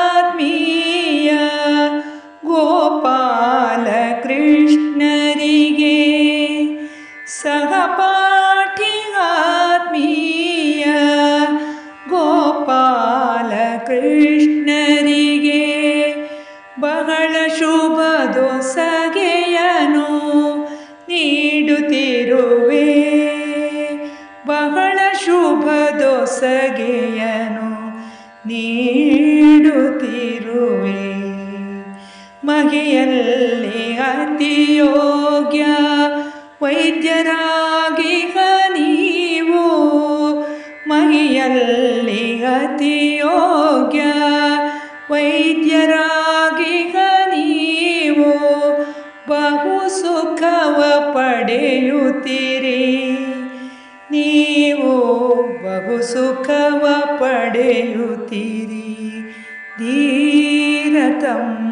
ಸಹಪಾಠಿಗಾತ್ಮೀಯ ಗೋಪಾಲ ಕೃಷ್ಣರಿಗೆ ಸಹಪಾಠಿಗಾತ್ಮೀಯ ಗೋಪಾಲ ಕೃಷ್ಣರಿಗೆ ಬಹಳ ಶುಭ ದೊಸಗೆಯನು ನೀಡುತ್ತಿರುವೆ ಬಹಳ ಶುಭ ದೊಸಗೆಯನು ನೀಡುತ್ತಿರುವೆ ಮಹಿಯಲ್ಲಿ ಅತಿ ಯೋಗ್ಯ ವೈದ್ಯರಾಗಿಗ ನೀವು ಮಹಿಯಲ್ಲಿ ಅತಿ ಯೋಗ್ಯ ವೈದ್ಯರಾಗಿಗ ನೀವು ಬಹು ಸುಖವ ಪಡೆಯುತ್ತೀರಿ ನೀವು ಬಹು ಸುಖವ ಪಡೆಯುತ್ತೀರಿ ಧೀರತಮ್ಮ